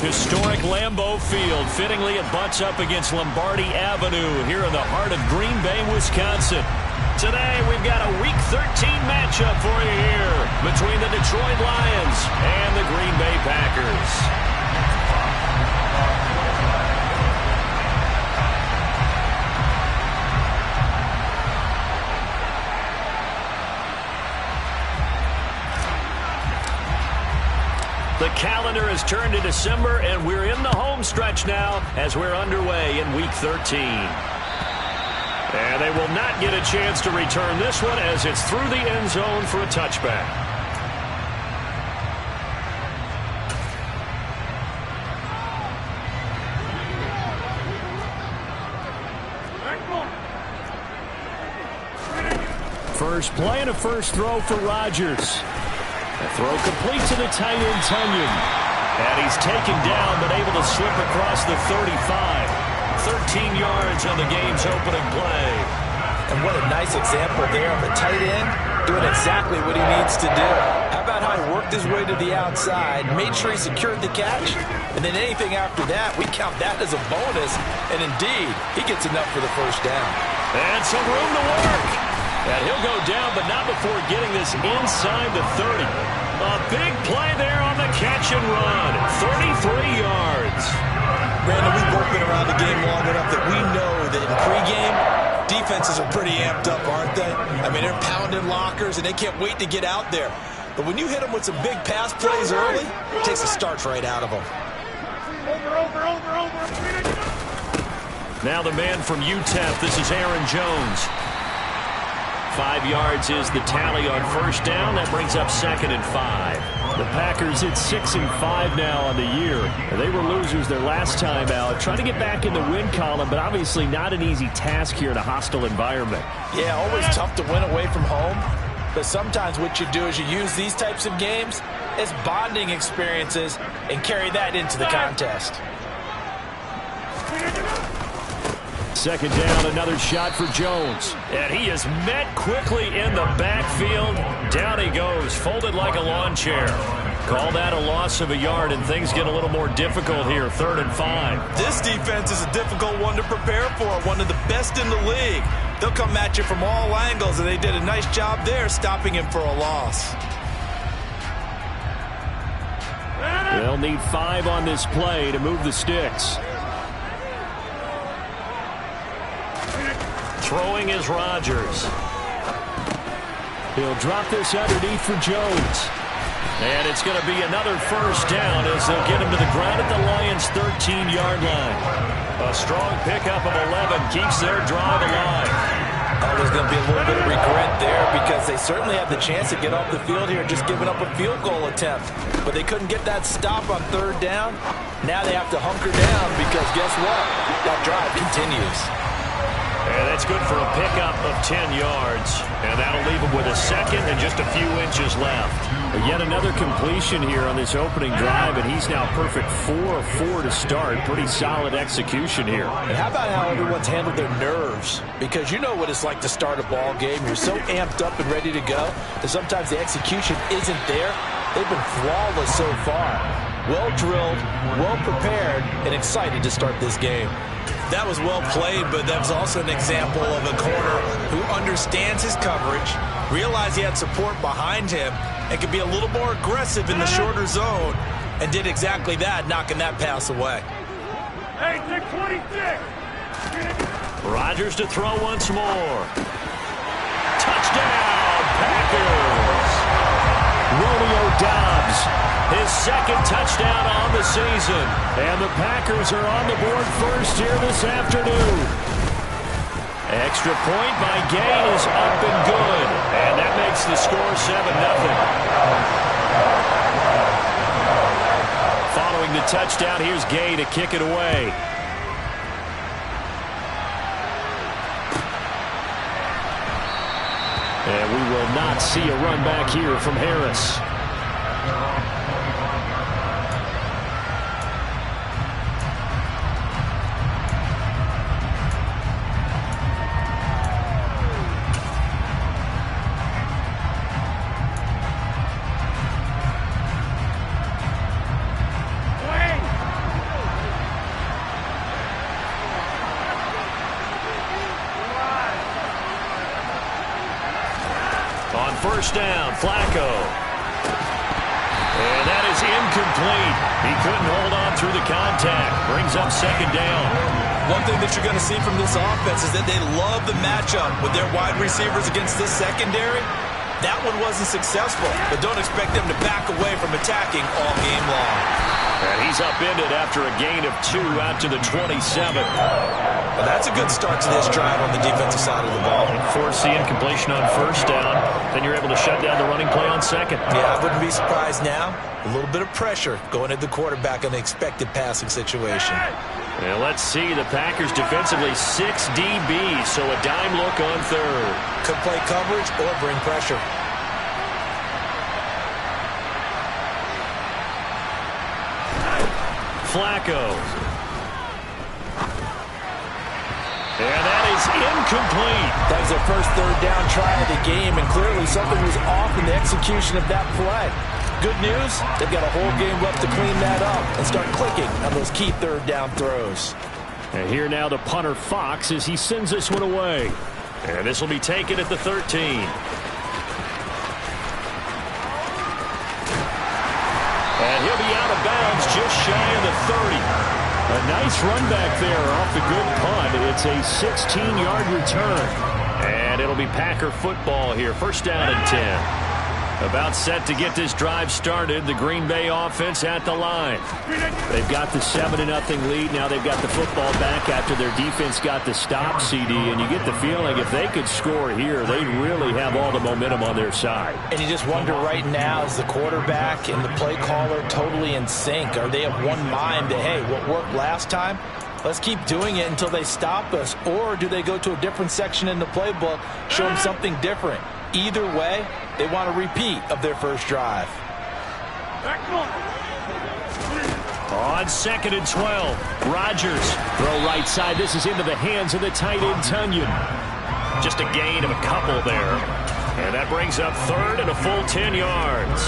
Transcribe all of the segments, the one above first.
Historic Lambeau Field. Fittingly, it butts up against Lombardi Avenue here in the heart of Green Bay, Wisconsin. Today, we've got a Week 13 matchup for you here between the Detroit Lions and the Green Bay Packers. The calendar has turned to December, and we're in the home stretch now as we're underway in Week 13. And they will not get a chance to return this one as it's through the end zone for a touchback. First play and a first throw for Rodgers. The throw complete to the tight end, Tonyan. And he's taken down, but able to slip across the 35. 13 yards on the game's opening play. And what a nice example there of a tight end doing exactly what he needs to do. How about how he worked his way to the outside, made sure he secured the catch, and then anything after that, we count that as a bonus. And indeed, he gets enough for the first down. And some room to work. And he'll go down, but not before getting this inside the 30. A big play there on the catch and run. 33 yards. Brandon, we've both been around the game long enough that we know that in pregame, defenses are pretty amped up, aren't they? I mean, they're pounding lockers, and they can't wait to get out there. But when you hit them with some big pass plays early, it takes the starch right out of them. Now the man from UTEP, this is Aaron Jones. 5 yards is the tally on first down. That brings up 2nd and 5. The Packers at 6-5 now on the year. They were losers their last time out. Trying to get back in the win column, but obviously not an easy task here in a hostile environment. Yeah, always tough to win away from home. But sometimes what you do is you use these types of games as bonding experiences and carry that into the contest. 2nd down, another shot for Jones. And he is met quickly in the backfield. Down he goes, folded like a lawn chair. Call that a loss of a yard, and things get a little more difficult here, 3rd and 5. This defense is a difficult one to prepare for, one of the best in the league. They'll come at you from all angles, and they did a nice job there stopping him for a loss. They'll need 5 on this play to move the sticks. Throwing is Rodgers. He'll drop this underneath for Jones. And it's going to be another first down as they'll get him to the ground at the Lions' 13-yard line. A strong pickup of 11 keeps their drive alive. Oh, there's going to be a little bit of regret there because they certainly had the chance to get off the field here, just giving up a field goal attempt. But they couldn't get that stop on 3rd down. Now they have to hunker down because guess what? That drive continues. And that's good for a pickup of 10 yards. And that'll leave him with a 2nd and just a few inches left. Yet another completion here on this opening drive, and he's now perfect 4 of 4 to start. Pretty solid execution here. And how about how everyone's handled their nerves? Because you know what it's like to start a ball game. You're so amped up and ready to go that sometimes the execution isn't there. They've been flawless so far. Well drilled, well prepared, and excited to start this game. That was well played, but that was also an example of a corner who understands his coverage, realized he had support behind him, and could be a little more aggressive in the shorter zone, and did exactly that, knocking that pass away. Hey, 26! Rodgers to throw once more. Touchdown, Packers! Romeo Doubs, his 2nd touchdown on the season. And the Packers are on the board first here this afternoon. Extra point by Gay is up and good. And that makes the score 7-0. Following the touchdown, here's Gay to kick it away. And we will not see a run back here from Harris. first down. Flacco. And that is incomplete. He couldn't hold on through the contact. Brings up second down. One thing that you're going to see from this offense is that they love the matchup with their wide receivers against this secondary. That one wasn't successful, but don't expect them to back away from attacking all game long. And he's upended after a gain of 2 out to the 27. Well, that's a good start to this drive on the defensive side of the ball. Force the incompletion on first down. Then you're able to shut down the running play on second. Yeah, I wouldn't be surprised now. A little bit of pressure going at the quarterback in an expected passing situation. And let's see, the Packers defensively 6 DBs, so a dime look on third. Could play coverage or bring pressure. Flacco. And that is incomplete. That was their first third down try of the game, and clearly something was off in the execution of that play. Good news, they've got a whole game left to clean that up and start clicking on those key third down throws. And here now the punter Fox as he sends this one away. And this will be taken at the 13. And he'll be out of bounds just shy of the 30. A nice run back there off the good punt. It's a 16-yard return. And it'll be Packer football here. First down and 10. About set to get this drive started. The Green Bay offense at the line. They've got the 7-0 lead. Now they've got the football back after their defense got the stop, CD. And you get the feeling if they could score here, they'd really have all the momentum on their side. And you just wonder right now, is the quarterback and the play caller totally in sync? Are they of one mind that, hey, what worked last time? Let's keep doing it until they stop us. Or do they go to a different section in the playbook, show them something different? Either way, they want a repeat of their first drive. On second and 12, Rodgers. Throw right side. This is into the hands of the tight end, Tunyon. Just a gain of a couple there. And that brings up third and a full 10 yards.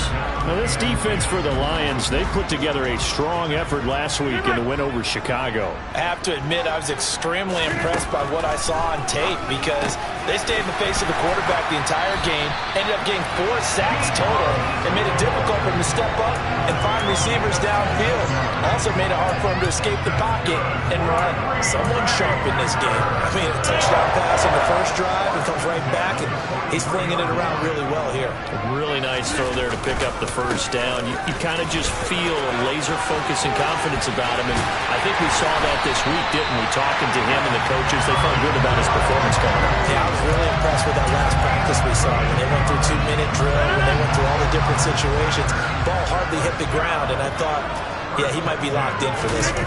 Now this defense for the Lions, they put together a strong effort last week in the win over Chicago. I have to admit, I was extremely impressed by what I saw on tape because they stayed in the face of the quarterback the entire game, ended up getting 4 sacks total, and made it difficult for him to step up and find receivers downfield. Also made it hard for him to escape the pocket and run. Someone sharp in this game. I mean, a touchdown pass on the first drive and comes right back, and he's flinging it around really well here. A really nice throw there to pick up the first down. You kind of just feel a laser focus and confidence about him, and I think we saw that this week, didn't we? Talking to him and the coaches, they felt good about his performance coming up. Yeah, I was really impressed with that last practice we saw. When they went through 2-minute drill, when they went through all the different situations, ball hardly hit the ground, and I thought, yeah, he might be locked in for this one.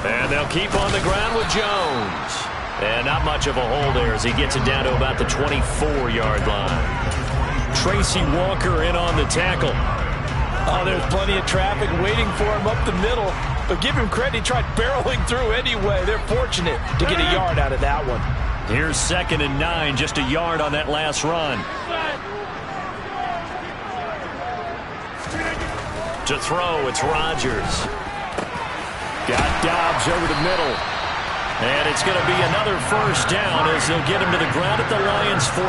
And they'll keep on the ground with Jones. And not much of a hole there as he gets it down to about the 24-yard line. Tracy Walker in on the tackle. Oh, there's plenty of traffic waiting for him up the middle. But give him credit, he tried barreling through anyway. They're fortunate to get a yard out of that one. Here's second and 9, just a yard on that last run. To throw, it's Rodgers. Got Dobbs over the middle. And it's going to be another first down as they'll get him to the ground at the Lions' 14.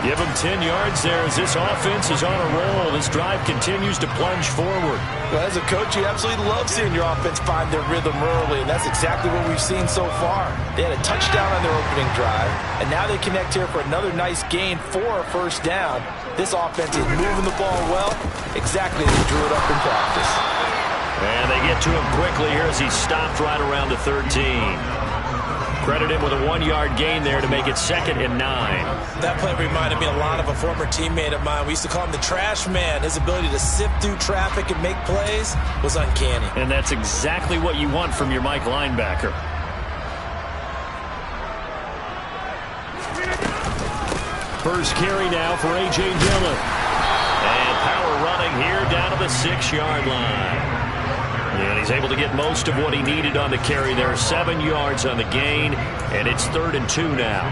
Give him 10 yards there as this offense is on a roll. This drive continues to plunge forward. Well, as a coach, you absolutely love seeing your offense find their rhythm early, and that's exactly what we've seen so far. They had a touchdown on their opening drive, and now they connect here for another nice gain for a first down. This offense is moving the ball well, exactly as they drew it up in practice. And they get to him quickly here as he stopped right around the 13. Credit him with a 1-yard gain there to make it second and 9. That play reminded me a lot of a former teammate of mine. We used to call him the trash man. His ability to sift through traffic and make plays was uncanny. And that's exactly what you want from your Mike linebacker. First carry now for A.J. Dillon. And power running here down to the 6-yard line. And he's able to get most of what he needed on the carry there. 7 yards on the gain, and it's 3rd and 2 now.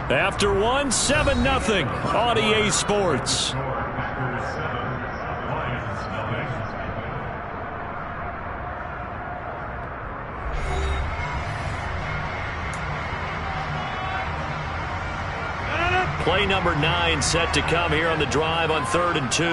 After one, 7-0 on EA Sports. Play number 9 set to come here on the drive on 3rd and 2.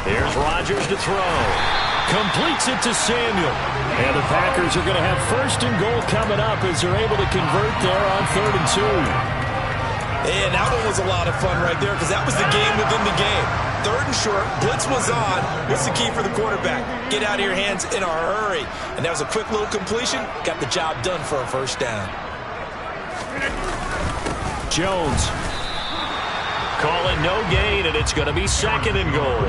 Here's Rodgers to throw. Completes it to Samuel. And the Packers are going to have 1st and goal coming up as they're able to convert there on 3rd and 2. And that one was a lot of fun right there because that was the game within the game. 3rd and short, blitz was on. What's the key for the quarterback? Get out of your hands in a hurry. And that was a quick little completion. Got the job done for a 1st down. Jones. Calling no gain, and it's going to be 2nd and goal.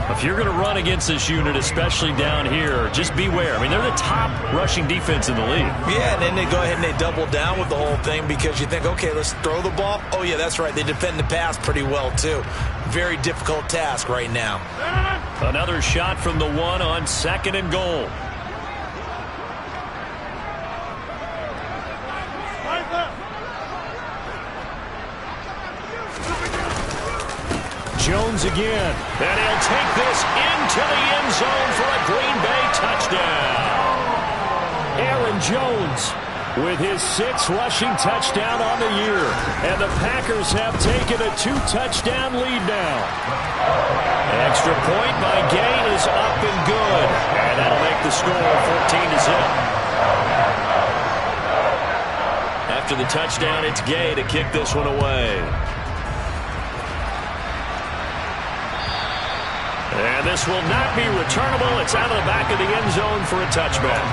If you're going to run against this unit, especially down here, just beware. I mean, they're the top rushing defense in the league. Yeah, and then they go ahead and they double down with the whole thing because you think, okay, let's throw the ball. Oh, yeah, that's right. They defend the pass pretty well, too. Very difficult task right now. Another shot from the 1 on 2nd and goal. Jones again, and he'll take this into the end zone for a Green Bay touchdown. Aaron Jones with his 6th rushing touchdown on the year, and the Packers have taken a 2-touchdown lead now. Extra point by Gay is up and good, and that'll make the score 14-0. After the touchdown, it's Gay to kick this one away. And this will not be returnable. It's out of the back of the end zone for a touchback.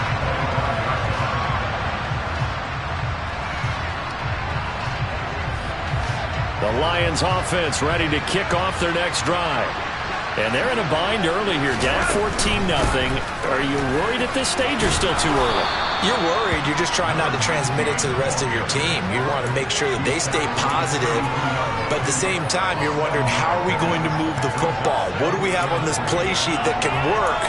The Lions offense ready to kick off their next drive. And they're in a bind early here, down 14-0. Are you worried at this stage or still too early? You're worried. You're just trying not to transmit it to the rest of your team. You want to make sure that they stay positive. But at the same time, you're wondering, how are we going to move the football? What do we have on this play sheet that can work?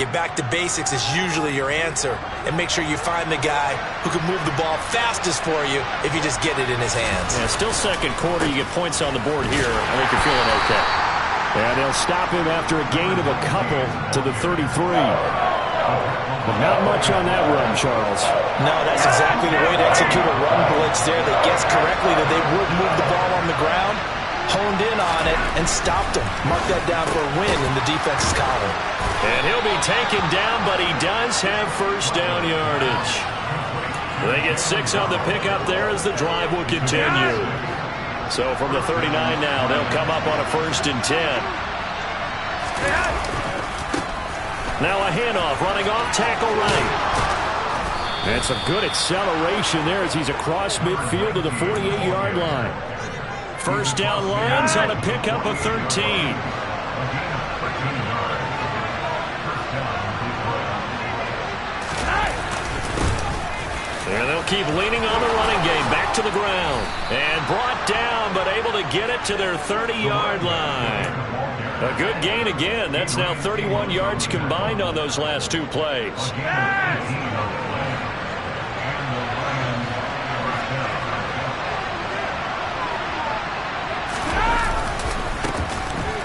Get back to basics is usually your answer. And make sure you find the guy who can move the ball fastest for you if you just get it in his hands. Yeah, still 2nd quarter. You get points on the board here. I think you're feeling okay. And they'll stop him after a gain of a couple to the 33. But not much on that run, Charles. No, that's exactly the way to execute a run blitz there. They guessed correctly that they would move the ball on the ground, honed in on it, and stopped them. Mark that down for a win in the defense's column. And he'll be taken down, but he does have 1st down yardage. They get 6 on the pickup there as the drive will continue. So from the 39 now, they'll come up on a 1st and 10. Now a handoff, running off tackle right. And some good acceleration there as he's across midfield to the 48-yard line. 1st down Lions on a pickup of 13. And they'll keep leaning on the running game. Back to the ground. And brought down, but able to get it to their 30-yard line. A good gain again. That's now 31 yards combined on those last 2 plays.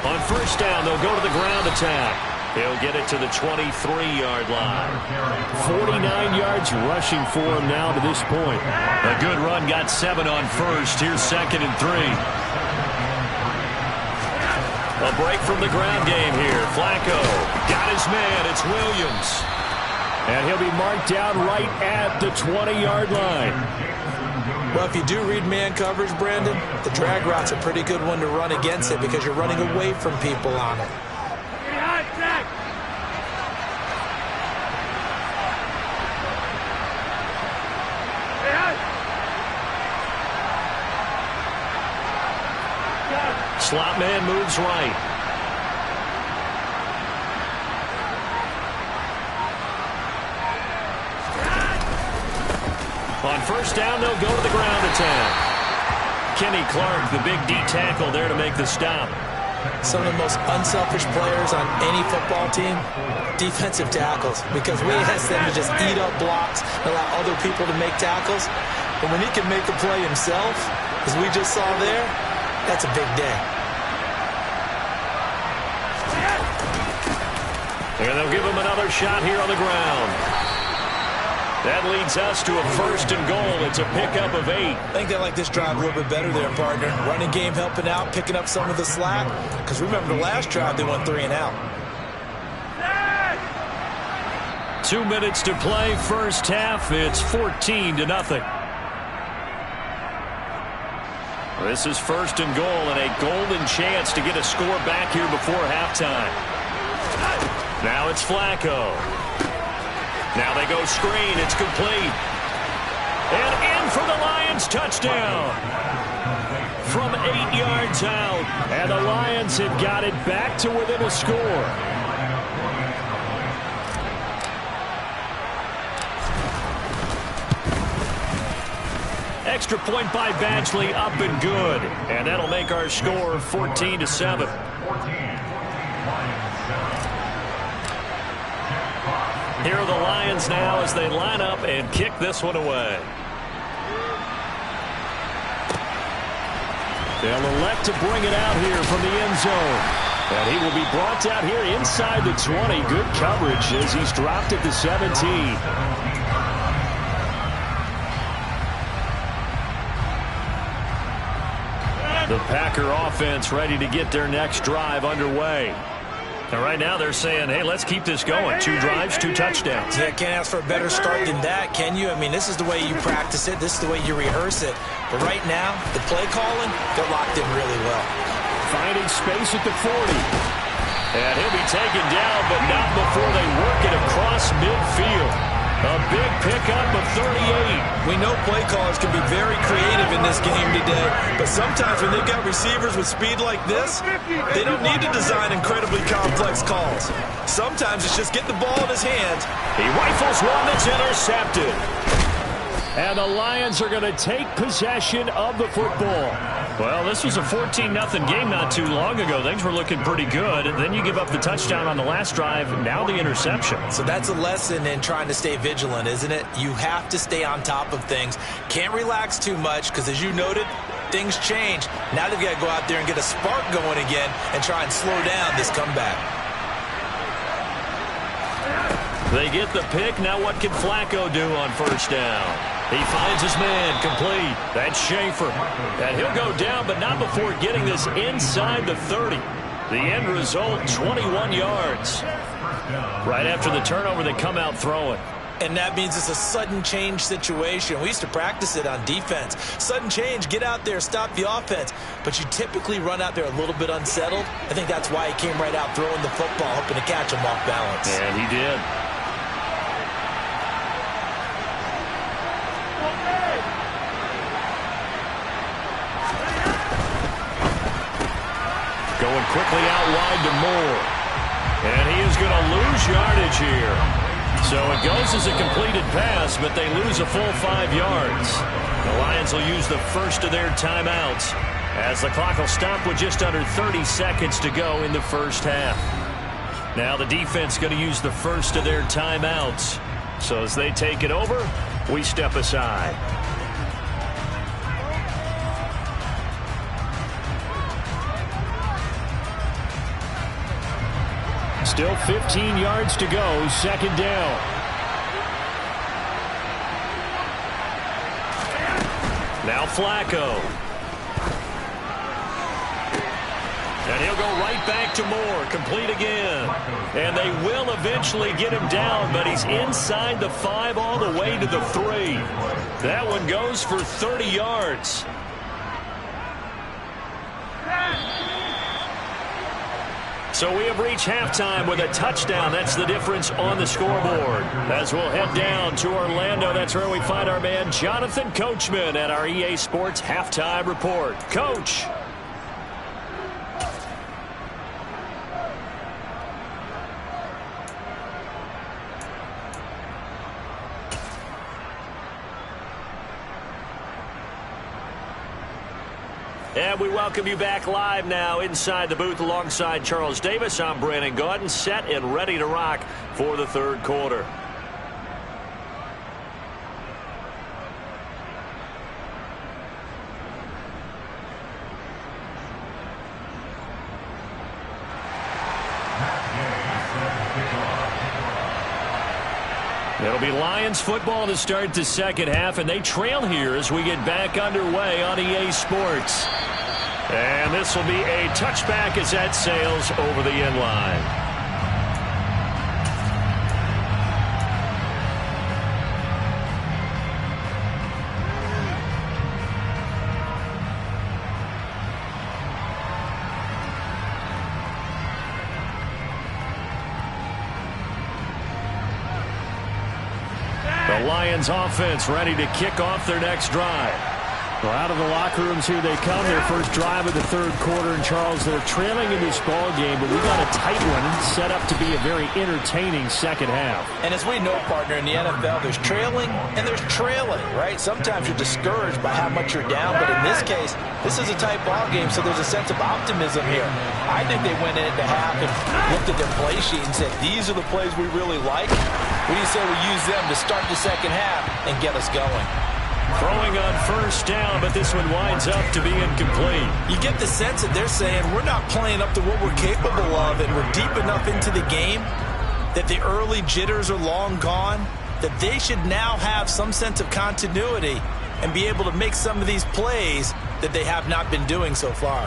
On 1st down, they'll go to the ground attack. He'll get it to the 23-yard line. 49 yards rushing for him now to this point. A good run, got 7 on 1st. Here's 2nd and 3. A break from the ground game here. Flacco got his man. It's Williams. And he'll be marked down right at the 20-yard line. Well, if you do read man coverage, Brandon, the drag route's a pretty good one to run against it because you're running away from people on it. Slot man moves right. On 1st down, they'll go to the ground attack. Kenny Clark, the big D tackle there to make the stop. Some of the most unselfish players on any football team, defensive tackles, because we ask them to just eat up blocks, allow other people to make tackles. But when he can make a play himself, as we just saw there, that's a big day. And they'll give him another shot here on the ground. That leads us to a 1st and goal. It's a pickup of 8. I think they like this drive a little bit better there, partner. Running game helping out, picking up some of the slack. Because remember, the last drive, they went 3 and out. 2 minutes to play, first half. It's 14-0. This is 1st and goal and a golden chance to get a score back here before halftime. Now it's Flacco. Now they go screen. It's complete. And in for the Lions, touchdown. From 8 yards out. And the Lions have got it back to within a score. Extra point by Badgley, up and good. And that'll make our score 14-7. Here are the Lions now as they line up and kick this one away. They'll elect to bring it out here from the end zone. And he will be brought out here inside the 20. Good coverage as he's dropped at the 17. The Packer offense ready to get their next drive underway. And right now they're saying, hey, let's keep this going. 2 drives, 2 touchdowns. Yeah, can't ask for a better start than that, can you? I mean, this is the way you practice it. This is the way you rehearse it. But right now, the play calling, they're locked in really well. Finding space at the 40. And he'll be taken down, but not before they work it across midfield. A big pickup of 38. We know play callers can be very creative in this game today, but sometimes when they've got receivers with speed like this, they don't need to design incredibly complex calls. Sometimes it's just get the ball in his hands. He rifles one that's intercepted. And the Lions are going to take possession of the football. Well, this was a 14-0 game not too long ago. Things were looking pretty good. And then you give up the touchdown on the last drive. Now the interception. So that's a lesson in trying to stay vigilant, isn't it? You have to stay on top of things. Can't relax too much because, as you noted, things change. Now they've got to go out there and get a spark going again and try and slow down this comeback. They get the pick. Now what can Flacco do on first down? He finds his man, complete. That's Schaefer. And he'll go down, but not before getting this inside the 30. The end result, 21 yards. Right after the turnover, they come out throwing. And that means it's a sudden change situation. We used to practice it on defense. Sudden change, get out there, stop the offense. But you typically run out there a little bit unsettled. I think that's why he came right out throwing the football, hoping to catch him off balance. And he did. Going quickly out wide to Moore. And he is going to lose yardage here. So it goes as a completed pass, but they lose a full 5 yards. The Lions will use the first of their timeouts as the clock will stop with just under 30 seconds to go in the first half. Now the defense going to use the first of their timeouts. So as they take it over, we step aside. Still 15 yards to go, second down. Now Flacco. And he'll go right back to Moore, complete again. And they will eventually get him down, but he's inside the 5 all the way to the 3. That one goes for 30 yards. So we have reached halftime with a touchdown. That's the difference on the scoreboard. As we'll head down to Orlando, that's where we find our man Jonathan Coachman at our EA Sports Halftime Report. Coach. And we welcome you back live now inside the booth alongside Charles Davis. I'm Brandon Gaudin, set and ready to rock for the third quarter. It'll be Lions football to start the second half, and they trail here as we get back underway on EA Sports. And this will be a touchback as that sails over the end line. The Lions offense ready to kick off their next drive. Well, out of the locker rooms here they come. Their first drive of the third quarter. And, Charles, they're trailing in this ball game, but we got a tight one set up to be a very entertaining second half. And as we know, partner, in the NFL, there's trailing and there's trailing, right? Sometimes you're discouraged by how much you're down, but in this case, this is a tight ball game, so there's a sense of optimism here. I think they went into half and looked at their play sheet and said, these are the plays we really like. What do you say we use them to start the second half and get us going? Throwing on first down, but this one winds up to be incomplete. You get the sense that they're saying we're not playing up to what we're capable of, and we're deep enough into the game that the early jitters are long gone, that they should now have some sense of continuity and be able to make some of these plays that they have not been doing so far.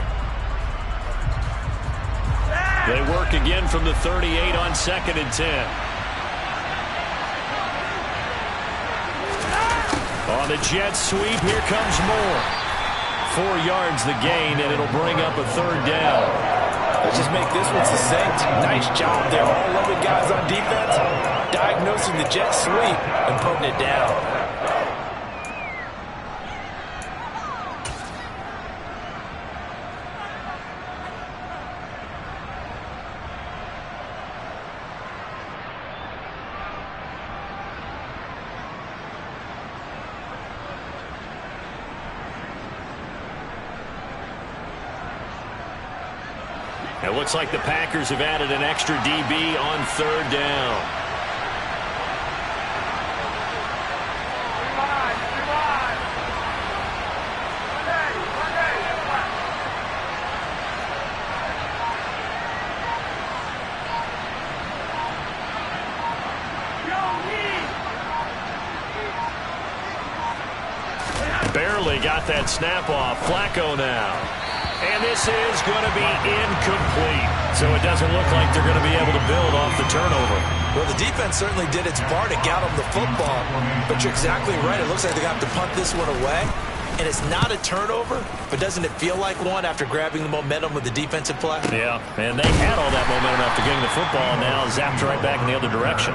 They work again from the 38 on 2nd and 10. On the jet sweep, here comes Moore. 4 yards the gain, and it'll bring up a third down. Let's just make this one succinct. Nice job there. All 11 guys on defense diagnosing the jet sweep and putting it down. It looks like the Packers have added an extra DB on third down. Barely got that snap off. Flacco now. And this is going to be incomplete. So it doesn't look like they're going to be able to build off the turnover. Well, the defense certainly did its part to get them the football. But you're exactly right. It looks like they're going to have to punt this one away. And it's not a turnover, but doesn't it feel like one after grabbing the momentum with the defensive play? Yeah, and they had all that momentum after getting the football. Now zapped right back in the other direction.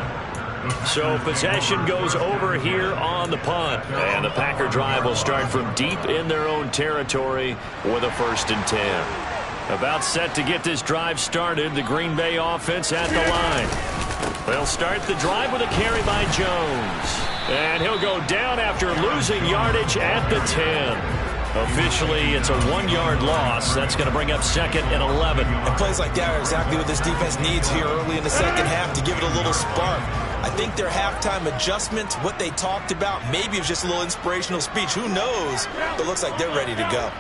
So possession goes over here on the punt. And the Packer drive will start from deep in their own territory with a 1st and 10. About set to get this drive started. The Green Bay offense at the line. They'll start the drive with a carry by Jones. And he'll go down after losing yardage at the 10. Officially, it's a 1-yard loss. That's going to bring up 2nd and 11. And plays like that are exactly what this defense needs here early in the second half to give it a little spark. I think their halftime adjustments, what they talked about, maybe it was just a little inspirational speech. Who knows? But it looks like they're ready to go.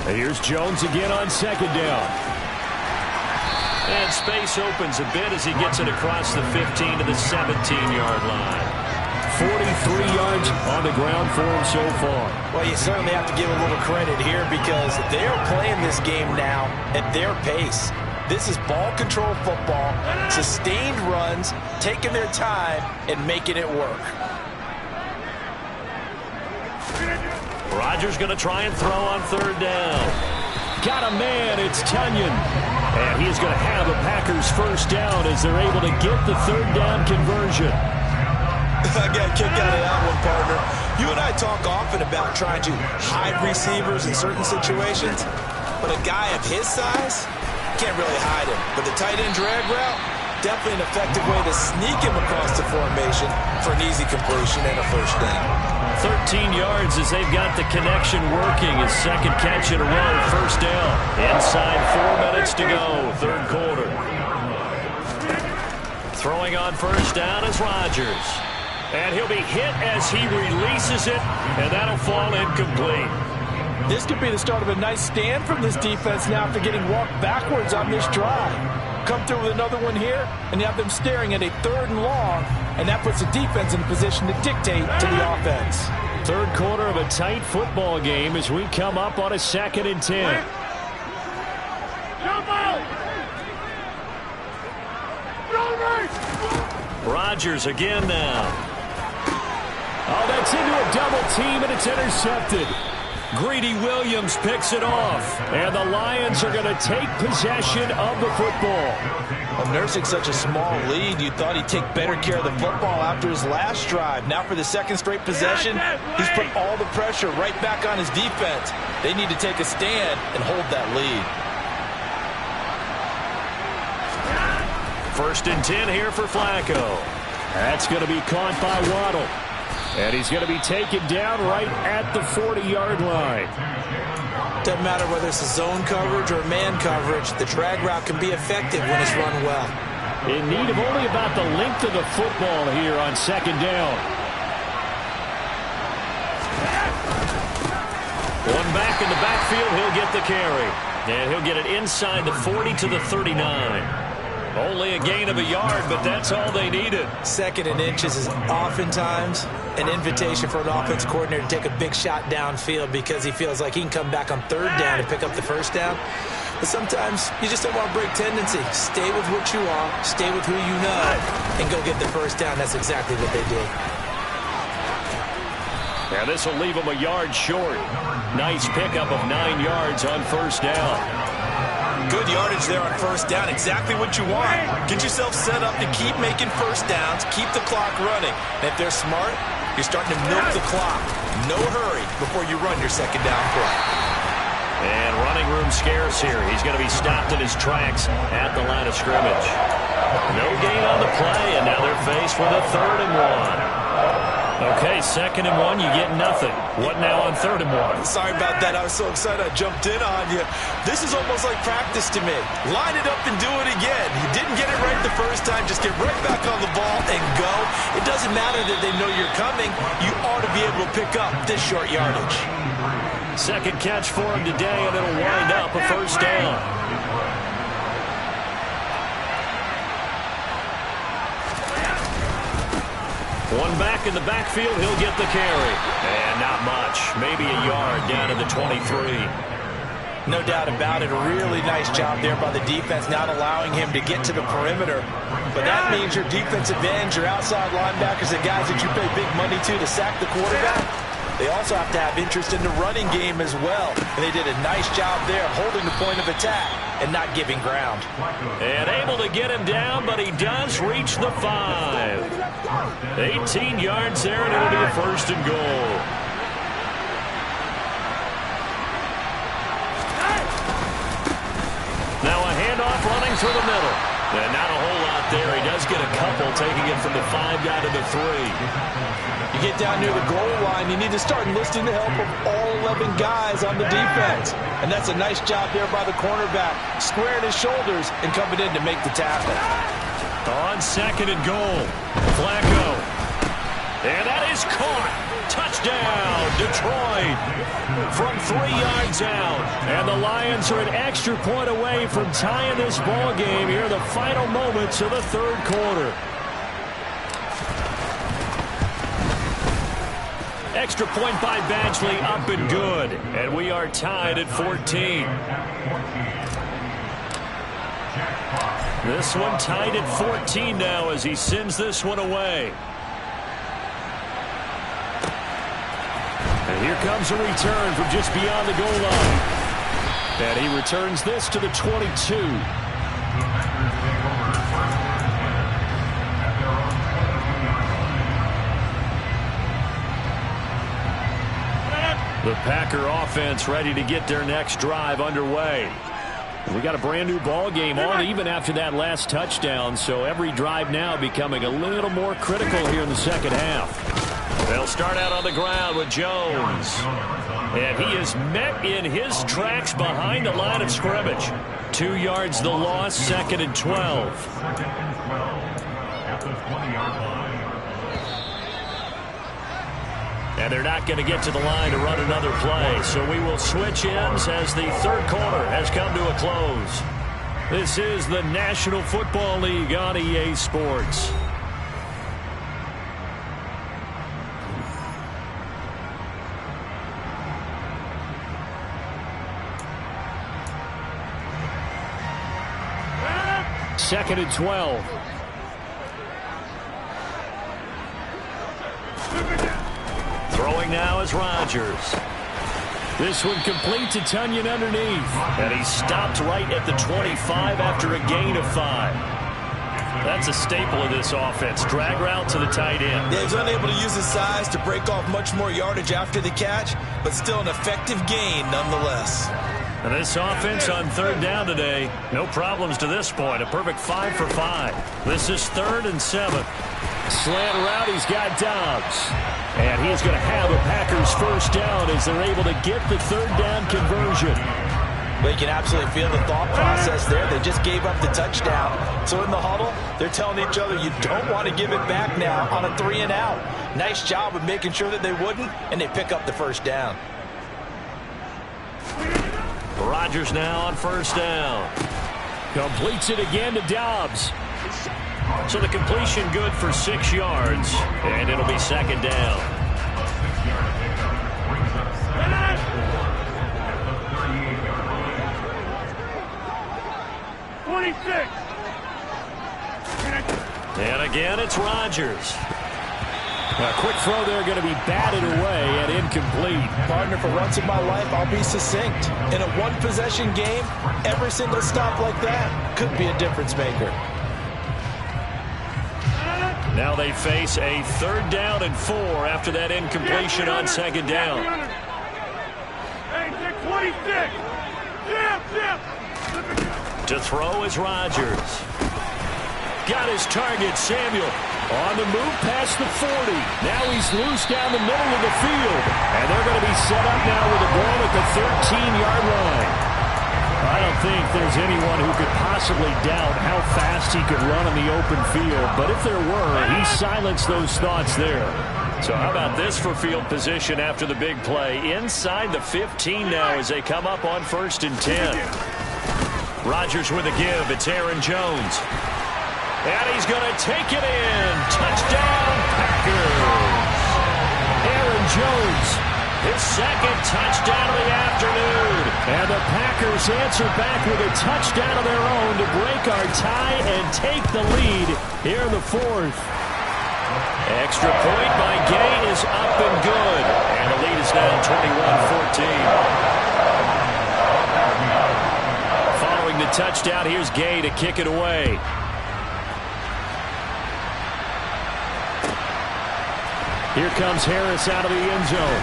And here's Jones again on 2nd down. And space opens a bit as he gets it across the 15 to the 17-yard line. 43 yards on the ground for him so far. Well, you certainly have to give a little credit here because they're playing this game now at their pace. This is ball control football, sustained runs, taking their time and making it work. Rodgers going to try and throw on third down. Got a man, it's Tunyon. And he's going to have a Packers first down as they're able to get the third down conversion. I got a kick out of that one, partner. You and I talk often about trying to hide receivers in certain situations, but a guy of his size can't really hide him. But the tight end drag route, definitely an effective way to sneak him across the formation for an easy completion and a first down. 13 yards as they've got the connection working. His second catch in a row, first down. Inside 4 minutes to go, third quarter. Throwing on first down is Rodgers. And he'll be hit as he releases it, and that'll fall incomplete. This could be the start of a nice stand from this defense now after getting walked backwards on this drive. come through with another one here, and you have them staring at a 3rd and long, and that puts the defense in a position to dictate to the offense. Third quarter of a tight football game as we come up on a 2nd and 10. Rodgers again now. Oh, that's into a double team, and it's intercepted. Greedy Williams picks it off, and the Lions are going to take possession of the football. Well, nursing such a small lead, you thought he'd take better care of the football after his last drive. Now for the 2nd straight possession, he's put all the pressure right back on his defense. They need to take a stand and hold that lead. 1st and 10 here for Flacco. That's going to be caught by Waddle. And he's going to be taken down right at the 40-yard line. Doesn't matter whether it's a zone coverage or man coverage, the drag route can be effective when it's run well. In need of only about the length of the football here on 2nd down. One back in the backfield, he'll get the carry. And he'll get it inside the 40 to the 39. Only a gain of a yard, but that's all they needed. 2nd and inches is oftentimes an invitation for an offense coordinator to take a big shot downfield because he feels like he can come back on 3rd down and pick up the 1st down. But sometimes you just don't want to break tendency. Stay with what you are, stay with who you know, and go get the 1st down. That's exactly what they did. Now this will leave them a yard short. Nice pickup of 9 yards on 1st down. Good yardage there on 1st down. Exactly what you want. Get yourself set up to keep making 1st downs, keep the clock running. And if they're smart, you're starting to milk the clock. No hurry before you run your 2nd down play. And running room scarce here. He's going to be stopped in his tracks at the line of scrimmage. No gain on the play, and now they're faced with a 3rd and 1. Okay, 2nd and 1, you get nothing. What now on 3rd and 1? Sorry about that. I was so excited I jumped in on you. This is almost like practice to me. Line it up and do it again. You didn't get it right the first time. Just get right back on the ball and go. It doesn't matter that they know you're coming. You ought to be able to pick up this short yardage. 2nd catch for him today, and it'll wind up a 1st down. One back in the backfield, he'll get the carry. And not much. Maybe a yard down to the 23. No doubt about it. A really nice job there by the defense, not allowing him to get to the perimeter. But that means your defensive ends, your outside linebackers, the guys that you pay big money to sack the quarterback, they also have to have interest in the running game as well. And they did a nice job there holding the point of attack and not giving ground. And able to get him down, but he does reach the 5. 18 yards there, and it'll be a 1st and goal. Now a handoff running through the middle. And not a whole lot there. He does get a couple, taking it from the 5 down to the 3. You get down near the goal line, you need to start enlisting the help of all 11 guys on the defense. And that's a nice job there by the cornerback, squaring his shoulders and coming in to make the tackle. On 2nd and goal, Flacco. And that is caught. Touchdown, Detroit. From 3 yards out. And the Lions are an extra point away from tying this ball game here in the final moments of the 3rd quarter. Extra point by Badgley, up and good. And we are tied at 14. This one tied at 14 now as he sends this one away. And here comes a return from just beyond the goal line. And he returns this to the 22. The Packer offense ready to get their next drive underway. We got a brand new ball game on even after that last touchdown, so every drive now becoming a little more critical here in the 2nd half. They'll start out on the ground with Jones. And he is met in his tracks behind the line of scrimmage. 2 yards the loss, 2nd and 12. And they're not going to get to the line to run another play. So we will switch ends as the 3rd quarter has come to a close. This is the National Football League on EA Sports. Second and 12. Throwing now is Rodgers. This one complete to Tonyan underneath. And he stopped right at the 25 after a gain of 5. That's a staple of this offense. Drag route to the tight end. Yeah, he's unable to use his size to break off much more yardage after the catch, but still an effective gain nonetheless. And this offense on third down today, no problems to this point. A perfect 5 for 5. This is 3rd and 7. Slant route, he's got Dobbs. And he's going to have a Packers first down as they're able to get the third down conversion. Well, you can absolutely feel the thought process there. They just gave up the touchdown. So in the huddle, they're telling each other, you don't want to give it back now on a 3 and out. Nice job of making sure that they wouldn't, and they pick up the first down. Rodgers now on first down. Completes it again to Dobbs. So the completion good for 6 yards, and it'll be second down. And again, it's Rodgers. A quick throw there going to be batted away and incomplete. Partner, for once in my life, I'll be succinct. In a one-possession game, every single stop like that could be a difference maker. Now they face a 3rd down and 4 after that incompletion on second down. To throw is Rodgers. Got his target, Samuel. On the move past the 40. Now he's loose down the middle of the field. And they're going to be set up now with a ball at the 13-yard line. I don't think there's anyone who could possibly doubt how fast he could run in the open field. But if there were, he silenced those thoughts there. So how about this for field position after the big play? Inside the 15 now as they come up on 1st and 10. Rodgers with a give. It's Aaron Jones. And he's going to take it in. Touchdown, Packers. Aaron Jones, his 2nd touchdown of the afternoon. And the Packers answer back with a touchdown of their own to break our tie and take the lead here in the 4th. Extra point by Gay is up and good. And the lead is now 21-14. Following the touchdown, here's Gay to kick it away. Here comes Harris out of the end zone.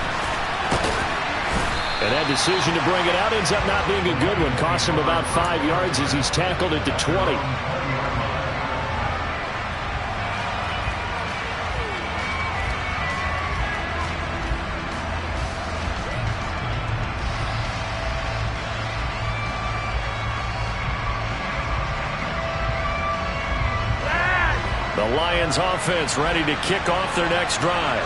And that decision to bring it out ends up not being a good one. Costs him about 5 yards as he's tackled at the 20. The Lions offense ready to kick off their next drive.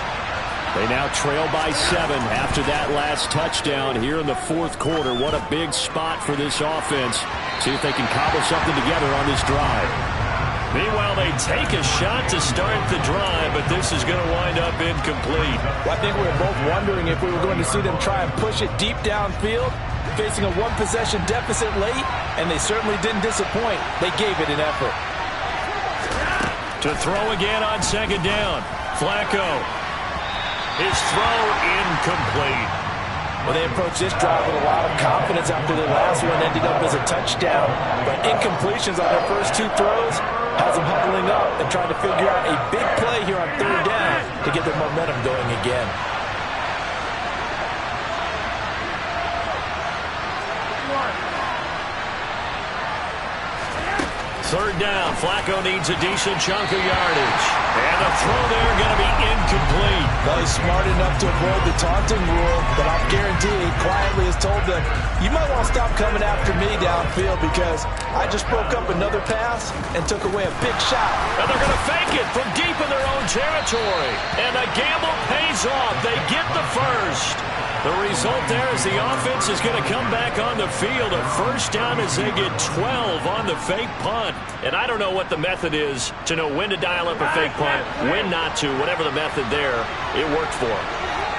They now trail by 7 after that last touchdown here in the 4th quarter. What a big spot for this offense. See if they can cobble something together on this drive. Meanwhile, they take a shot to start the drive, but this is going to wind up incomplete. Well, I think we were both wondering if we were going to see them try and push it deep downfield, facing a one-possession deficit late, and they certainly didn't disappoint. They gave it an effort. To throw again on second down. Flacco. His throw incomplete. Well, they approached this drive with a lot of confidence after the last one ended up as a touchdown. But incompletions on their first 2 throws has them huddling up and trying to figure out a big play here on 3rd down to get their momentum going again. Third down. Flacco needs a decent chunk of yardage. And the throw there going to be incomplete. Well, he's smart enough to avoid the taunting rule, but I guarantee he quietly has told them, you might want to stop coming after me downfield because I just broke up another pass and took away a big shot. And they're going to fake it from deep in their own territory. And the gamble pays off. They get the first. The result there is the offense is going to come back on the field. A first down as they get 12 on the fake punt. And I don't know what the method is to know when to dial up a fake punt, when not to. Whatever the method there, it worked for them.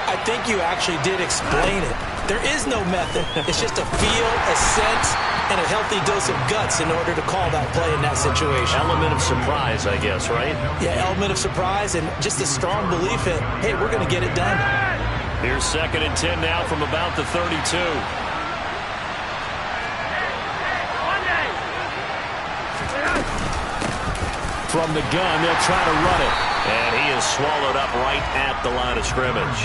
I think you actually did explain it. There is no method. It's just a feel, a sense, and a healthy dose of guts in order to call that play in that situation. Element of surprise, I guess, right? Yeah, element of surprise and just a strong belief in, hey, we're going to get it done. Here's 2nd and 10 now from about the 32. From the gun, they'll try to run it. And he is swallowed up right at the line of scrimmage.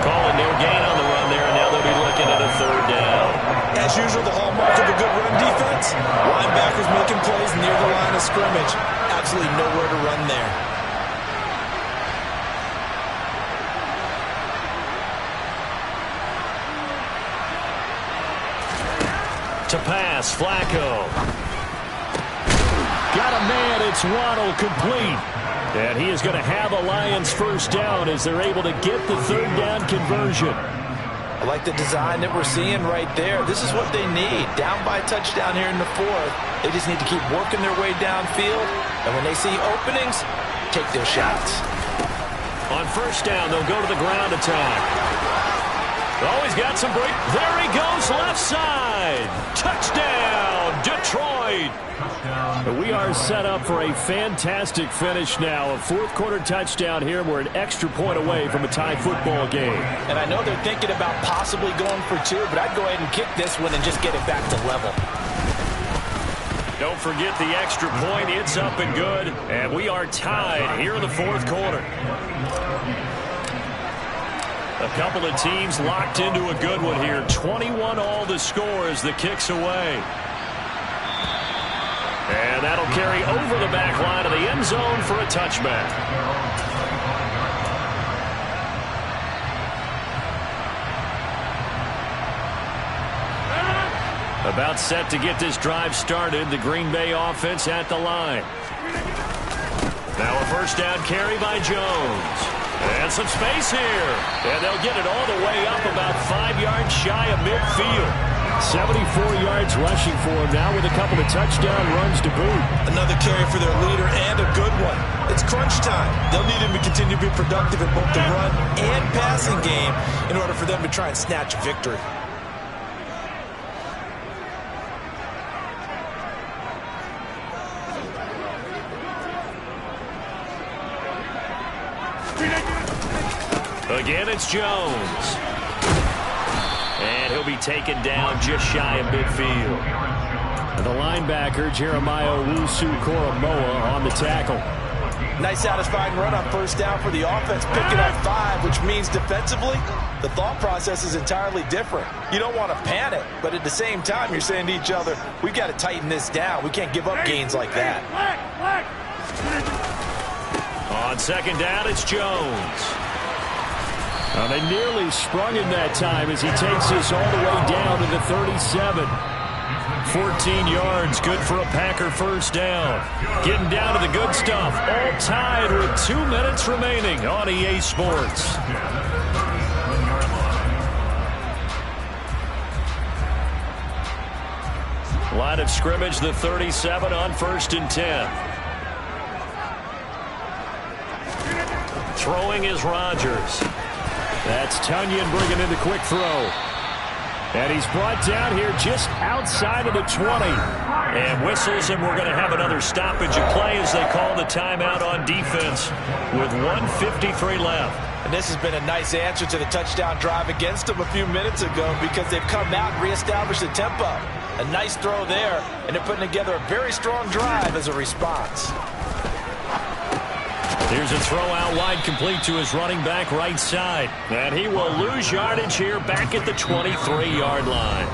Calling no gain on the run there, and now they'll be looking at a 3rd down. As usual, the hallmark of a good run defense, linebackers making plays near the line of scrimmage. Absolutely nowhere to run there. To pass, Flacco. Got a man, it's Waddle, complete. And he is going to have a Lions first down as they're able to get the 3rd down conversion. I like the design that we're seeing right there. This is what they need. Down by a touchdown here in the 4th. They just need to keep working their way downfield. And when they see openings, take their shots. On first down, they'll go to the ground attack. Oh, he's got some break. There he goes, left side. Touchdown, Detroit. We are set up for a fantastic finish now. A 4th quarter touchdown here. We're an extra point away from a tie football game. And I know they're thinking about possibly going for 2, but I'd go ahead and kick this one and just get it back to level. Don't forget the extra point. It's up and good. And we are tied here in the 4th quarter. A couple of teams locked into a good one here. 21 all the score as the kick's away. And that'll carry over the back line of the end zone for a touchback. About set to get this drive started. The Green Bay offense at the line. Now a first down carry by Jones. And some space here. And they'll get it all the way up about 5 yards shy of midfield. 74 yards rushing for him now with a couple of touchdown runs to boot. Another carry for their leader and a good one. It's crunch time. They'll need him to continue to be productive in both the run and passing game in order for them to try and snatch a victory. Again, it's Jones. And he'll be taken down just shy of midfield. The linebacker, Jeremiah Owusu-Koramoah, on the tackle. Nice satisfying run on first down for the offense, picking up 5, which means defensively, the thought process is entirely different. You don't want to panic, but at the same time, you're saying to each other, we've got to tighten this down. We can't give up gains like that. On second down, it's Jones. Well, they nearly sprung him that time as he takes this all the way down to the 37. 14 yards, good for a Packer first down. Getting down to the good stuff, all tied with 2 minutes remaining on EA Sports. Line of scrimmage, the 37 on 1st and 10. Throwing is Rodgers. That's Tunyon bringing in the quick throw. And he's brought down here just outside of the 20. And whistles, and we're going to have another stoppage of play as they call the timeout on defense with 1:53 left. And this has been a nice answer to the touchdown drive against them a few minutes ago because they've come out and reestablished the tempo. A nice throw there, and they're putting together a very strong drive as a response. Here's a throw out wide, complete to his running back right side. And he will lose yardage here back at the 23-yard line.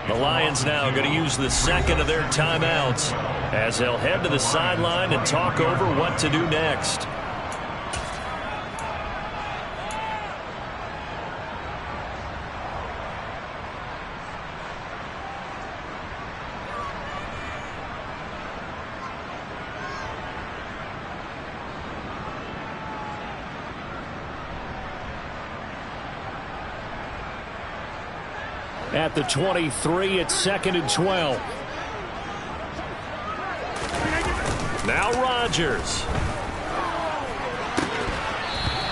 The Lions now going to use the second of their timeouts as they'll head to the sideline and talk over what to do next. At the 23, it's 2nd and 12. Now Rodgers.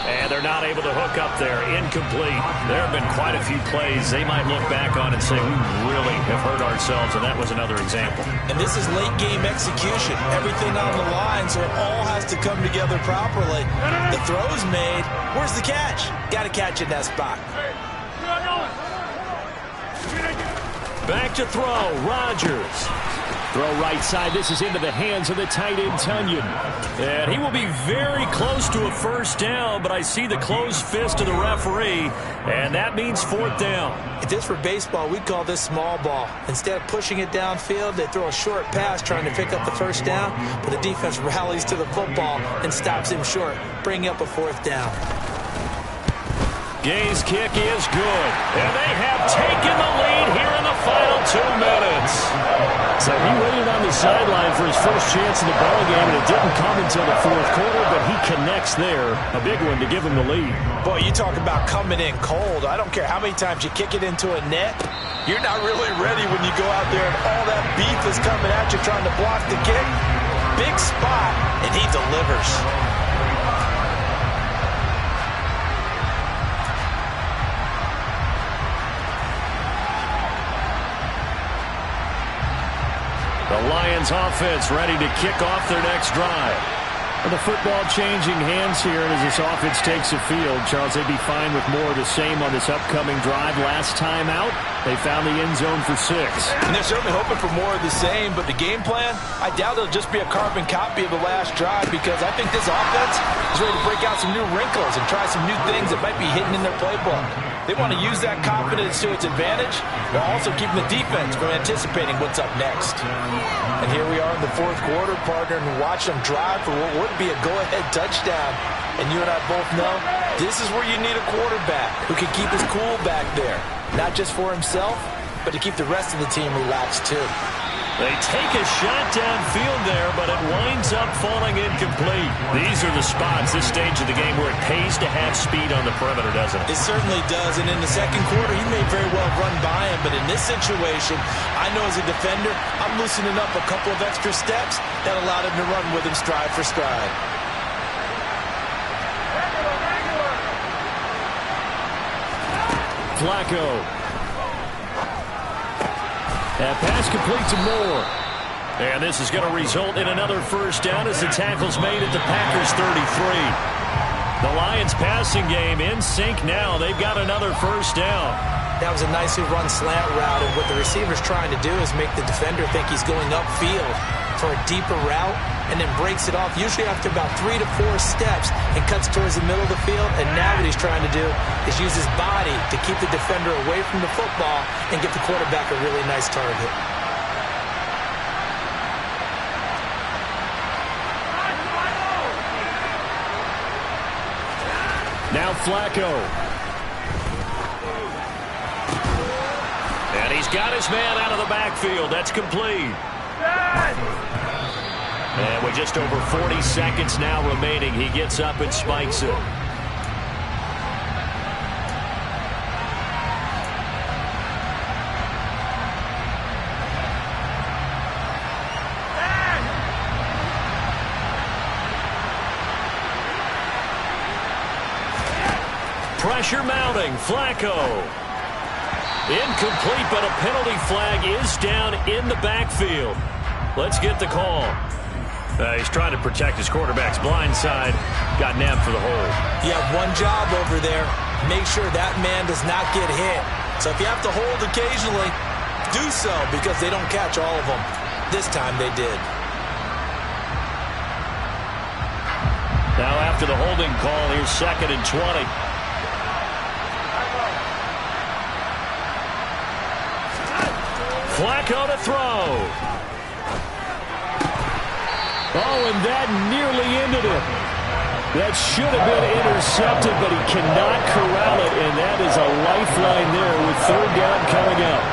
And they're not able to hook up there. Incomplete. There have been quite a few plays they might look back on and say, we really have hurt ourselves, and that was another example. And this is late-game execution. Everything on the line, so it all has to come together properly. The throw's made. Where's the catch? Got to catch in that spot. Back to throw. Rodgers. Throw right side. This is into the hands of the tight end, Tunyon. And he will be very close to a first down, but I see the closed fist of the referee, and that means 4th down. If this were baseball, we'd call this small ball. Instead of pushing it downfield, they throw a short pass trying to pick up the first down, but the defense rallies to the football and stops him short, bringing up a 4th down. Gay's kick is good, and they have taken the lead here in the final 2 minutes. So he waited on the sideline for his first chance in the ballgame, and it didn't come until the 4th quarter, but he connects there. A big one to give him the lead. Boy, you talk about coming in cold. I don't care how many times you kick it into a net. You're not really ready when you go out there and all that beef is coming at you trying to block the kick. Big spot, and he delivers. The Lions offense ready to kick off their next drive. The football changing hands here, and as this offense takes the field, Charles, they'd be fine with more of the same on this upcoming drive. Last time out, they found the end zone for 6. And they're certainly hoping for more of the same, but the game plan, I doubt it'll just be a carbon copy of the last drive, because I think this offense is ready to break out some new wrinkles and try some new things that might be hidden in their playbook. They want to use that confidence to its advantage, while also keeping the defense from anticipating what's up next. And here we are in the 4th quarter, partner, and watch them drive for what would be a go-ahead touchdown. And you and I both know this is where you need a quarterback who can keep his cool back there. Not just for himself, but to keep the rest of the team relaxed too. They take a shot downfield there, but it winds up falling incomplete. These are the spots, this stage of the game, where it pays to have speed on the perimeter, doesn't it? It certainly does, and in the 2nd quarter, he may very well run by him, but in this situation, I know as a defender, I'm loosening up a couple of extra steps that allowed him to run with him stride for stride. Flacco. That pass complete to Moore. And this is going to result in another first down as the tackle's made at the Packers 33. The Lions passing game in sync now. They've got another first down. That was a nicely run slant route, and what the receiver's trying to do is make the defender think he's going upfield for a deeper route, and then breaks it off, usually after about 3 to 4 steps, and cuts towards the middle of the field. And now what he's trying to do is use his body to keep the defender away from the football and get the quarterback a really nice target. Now Flacco. And he's got his man out of the backfield. That's complete. And with just over 40 seconds now remaining, he gets up and spikes it. Pressure mounting. Flacco. Incomplete, but a penalty flag is down in the backfield. Let's get the call. He's trying to protect his quarterback's blind side. Got nabbed for the hold. You have one job over there. Make sure that man does not get hit. So if you have to hold occasionally, do so, because they don't catch all of them. This time they did. Now after the holding call, here's 2nd and 20. Flacco to throw. Oh, and that nearly ended it. That should have been intercepted, but he cannot corral it, and that is a lifeline there with 3rd down coming up.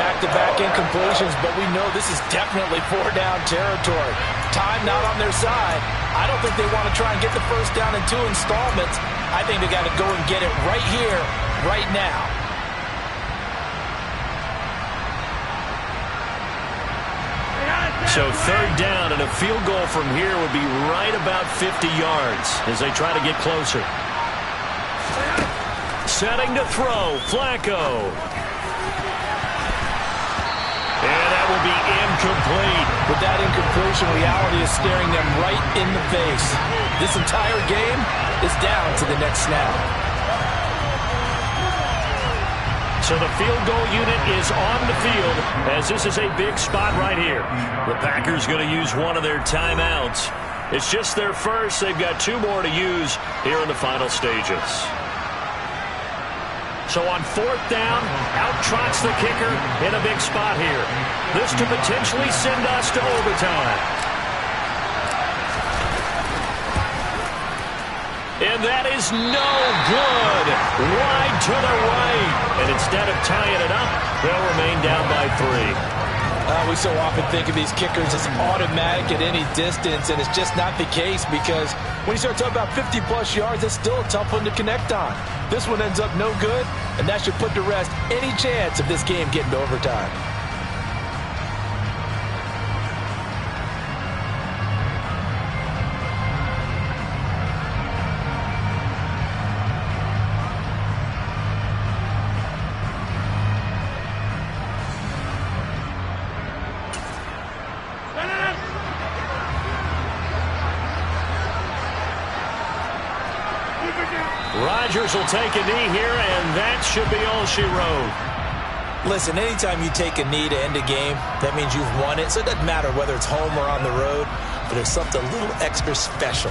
Back-to-back incompletions, but we know this is definitely 4-down territory. Time not on their side. I don't think they want to try and get the first down in 2 installments. I think they got to go and get it right here, right now. So third down, and a field goal from here would be right about 50 yards as they try to get closer. Setting to throw, Flacco. And that will be incomplete. With that incompletion, reality is staring them right in the face. This entire game is down to the next snap. So the field goal unit is on the field as this is a big spot right here. The Packers going to use one of their timeouts. It's just their first. They've got 2 more to use here in the final stages. So on fourth down, out trots the kicker in a big spot here. This to potentially send us to overtime. And that is no good. Wide to the right. And instead of tying it up, they'll remain down by 3. We so often think of these kickers as automatic at any distance, and it's just not the case because when you start talking about 50-plus yards, it's still a tough one to connect on. This one ends up no good, and that should put to rest any chance of this game getting to overtime. Rodgers will take a knee here, and that should be all she wrote. Listen, anytime you take a knee to end a game, that means you've won it. So it doesn't matter whether it's home or on the road, but there's something a little extra special